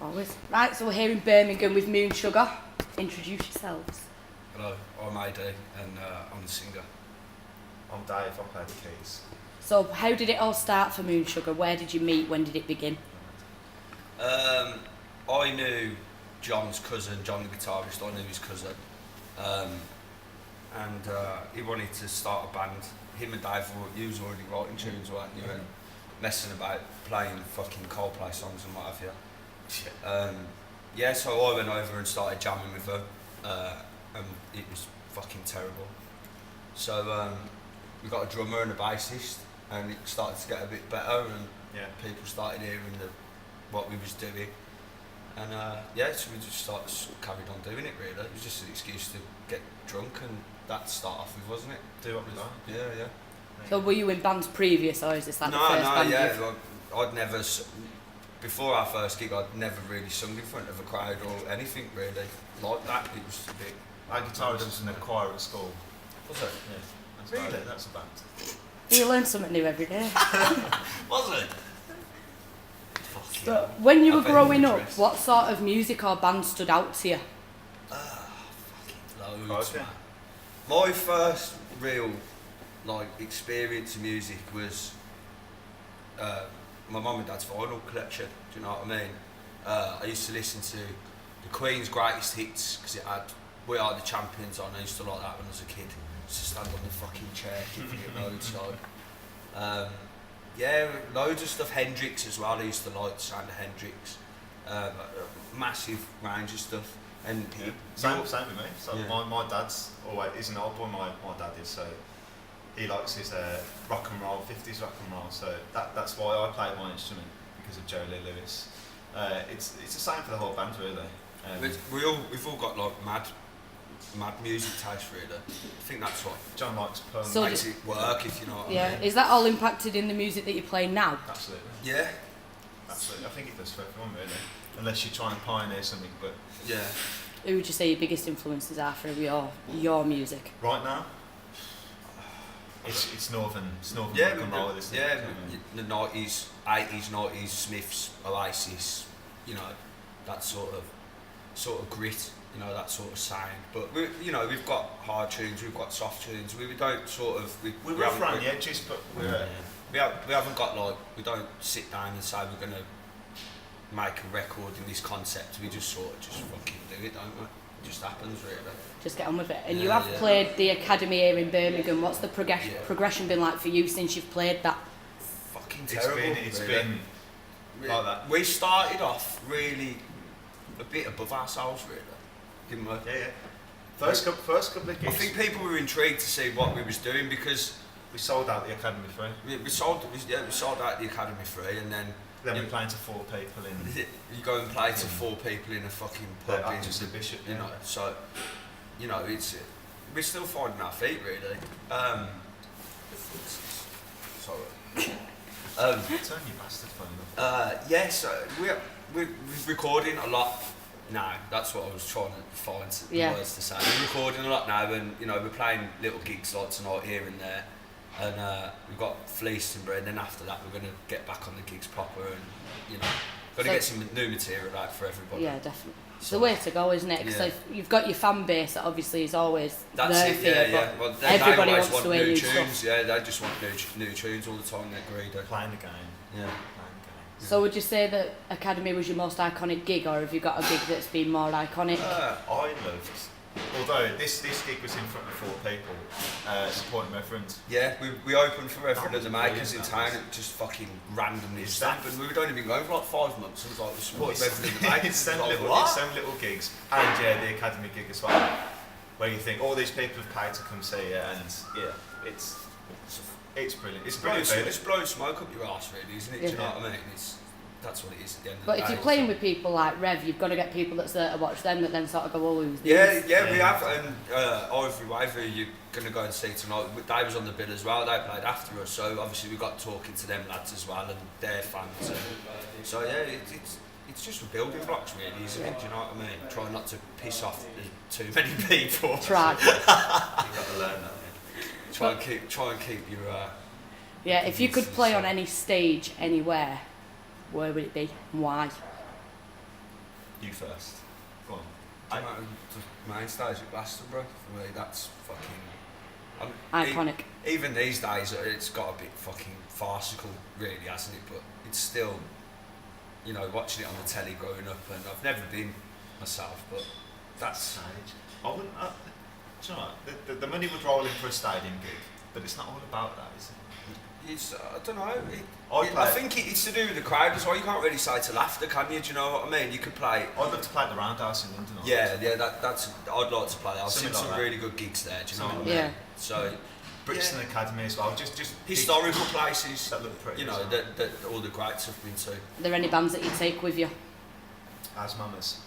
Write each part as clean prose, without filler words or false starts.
Always. Right, so we're here in Birmingham with Moon Sugar. Introduce yourselves. Hello, I'm AD and I'm the singer. I'm Dave, I play the keys. So how did it all start for Moon Sugar? Where did you meet? When did it begin? I knew John's cousin, John the guitarist, I knew his cousin. And he wanted to start a band. Him and Dave was already writing tunes, weren't you? And messing about playing fucking Coldplay songs and what have you. Yeah, so I went over and started jamming with her, and it was fucking terrible. So we got a drummer and a bassist, and it started to get a bit better, and people started hearing what we was doing. And so we just carried on doing it really. It was just an excuse to get drunk, and that to start off with, wasn't it? Do what we like. Yeah. So were you in bands previous, or is this like the first band? I'd never, before our first gig, I'd never really sung in front of a crowd or anything really like that. It was a bit... Our guitarist was in a choir at school. Was it? Yeah. Really? That's a band. You learn something new every day. Was it? So when you were growing up, what sort of music or band stood out to you? Fucking loads, Okay. man. My first real experience of music was my mum and dad's vinyl collection. Do you know what I mean? I used to listen to the Queen's greatest hits because it had "We Are the Champions" on. I used to like that when I was a kid. I used to stand on the fucking chair, giving it loads. Loads of stuff. Hendrix as well. I used to like the sound of Hendrix. Massive range of stuff. And Same with me. So Yeah. my dad's always, he's an old boy, my dad is, so he likes his rock and roll, 50s rock and roll, so that's why I play my instrument, because of Joe Lee Lewis. It's the same for the whole band really. We've all got mad music taste really. I think that's what John likes Pearl. So makes it work, if you know what I Yeah, mean. is that all impacted in the music that you play now? Absolutely. Yeah. Absolutely. I think it does for everyone really, unless you're trying to pioneer something, but Yeah. Who would you say your biggest influences are for your music? right now, it's northern rock and roll, isn't it? Yeah, the 90s, 80s, 90s, Smiths, Oasis, you know, that sort of grit, you know, that sort of sound. But we've got hard tunes, we've got soft tunes. We don't sort of we rough around the edges, but we haven't got we don't sit down and say we're gonna make a record in this concept. We just fucking do it, don't we? It just happens really. Just get on with it. And you Yeah, have yeah. played the Academy here in Birmingham. What's the progression been like for you since you've played that? Fucking terrible. It's really. been like that. We started off really a bit above ourselves, really, didn't we? Yeah. First couple of gigs. I think people were intrigued to see what we was doing because we sold out the Academy free. we sold out the Academy free, and then Then we're playing to 4 people in you go and play to 4 people in a fucking pub in the Bishop. you know. So it's we're still finding our feet really. Sorry. Turn you bastard phone off. Yes, we're recording a lot now. That's what I was trying to find the words to say. We're recording a lot now, and we're playing little gigs like tonight here and there, and we've got Fleecenbury, and then after that we're going to get back on the gigs proper, and got to get some new material out for everybody. Yeah, definitely. It's the way to go, isn't it? Because you've got your fan base that obviously is always That's there it, for you, yeah. but Well, they everybody always wants to want hear new new tunes. stuff. Yeah, they just want new tunes all the time. They're greedy. Playing the game. Yeah. Playing the game. So would you say that Academy was your most iconic gig, or have you got a gig that's been more iconic? I loved, although this gig was in front of 4 people, supporting Reverend. Yeah, we opened for Reverend That at the was Makers in brilliant, town. that It just fucking randomly It's happened. We were only been going for like 5 months. It was like we supported Reverend at the Makers. It's them Like, little, what? it's them little gigs, and the Academy gig as well, where you think all these people have paid to come see it, and it's brilliant. It's brilliant. It's blowing smoke up your arse, really, isn't it? Do you know what I mean? That's what it is at the end of the But day. if you're playing with people like Rev, you've got to get people that's there to watch them that then sort of go, oh, who's these? Yeah, we have, and Ivory Waver, you're going to go and see tonight. They was on the bill as well. They played after us, so obviously we got talking to them lads as well, and they're fans. And so yeah, it's just with building blocks, really, isn't it? Do you know what I mean? Try not to piss off too many people. Try. You've got to learn that. Try and keep your. Yeah, if you could play on any stage, anywhere, where would it be and why? You first. Go on. The main stage at Glastonbury, for me, that's fucking... Iconic. Even these days, it's got a bit fucking farcical, really, hasn't it? But it's still, you know, watching it on the telly growing up, and I've never been myself, but that's... Stage. I wouldn't... do you know what? The money would roll in for a stadium gig, but it's not all about that, is it? It's, I don't know. I think it's to do with the crowd as well. You can't really say to laughter, can you? Do you know what I mean? You could play. I'd love to play at the Roundhouse in London. That's. I'd like to play. I've seen some really good gigs there. Do you know what I mean? Yeah. So, Brixton Academy as well. Just historical places that look pretty. You know that all the greats have been to. Are there any bands that you take with you? As Mamas.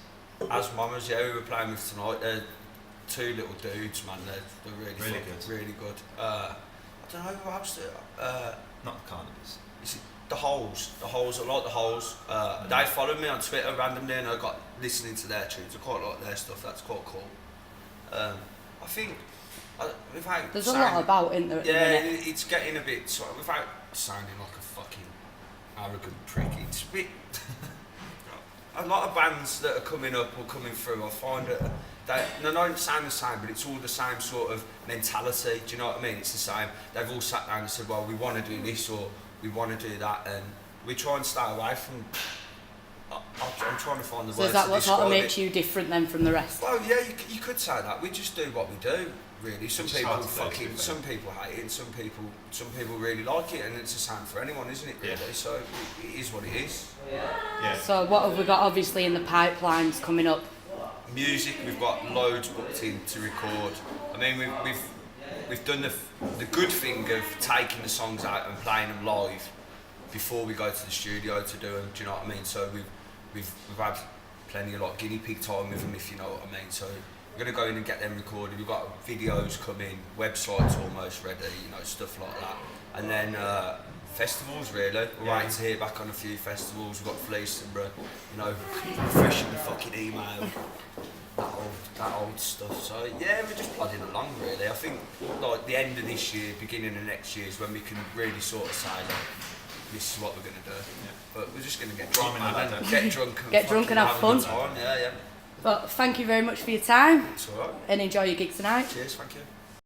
As Mamas, yeah, we were playing with tonight. Two little dudes, man. They're really good. Really good. I don't know who else. Not the Carnivores. Is it the Holes? The Holes. I like the Holes. They followed me on Twitter randomly, and I got listening to their tunes. I quite like their stuff. That's quite cool. I think without there's a lot about in there. It's getting a bit without sounding like a fucking arrogant prick. It's a bit. A lot of bands that are coming up or coming through, I find that they don't sound the same, but it's all the same sort of mentality. Do you know what I mean? It's the same. They've all sat down and said, well, we want to do this or we want to do that, and we try and stay away from... I'm trying to find the words to describe it. So is that what sort of makes you different then from the rest? Well, yeah, you could say that. We just do what we do, really. Some people hate it, and some people really like it, and it's the same for anyone, isn't it, really? Yeah. So it is what it is. Yeah. So what have we got obviously in the pipelines coming up? Music, we've got loads booked in to record. I mean, we've done the good thing of taking the songs out and playing them live before we go to the studio to do them. Do you know what I mean? So we've had plenty of like guinea pig time with them, if you know what I mean. So we're gonna go in and get them recorded. We've got videos coming, websites almost ready, you know, stuff like that. And then festivals, really. We're waiting to hear back on a few festivals. We've got Fleecenborough, you know, refreshing the fucking email, that old stuff. So yeah, we're just plodding along, really. I think like the end of this year, beginning of next year is when we can really sort of say like, this is what we're gonna do. Yeah. But we're just gonna get drunk, get drunk and have fun. Yeah. But thank you very much for your time. It's alright. And enjoy your gig tonight. Cheers, thank you.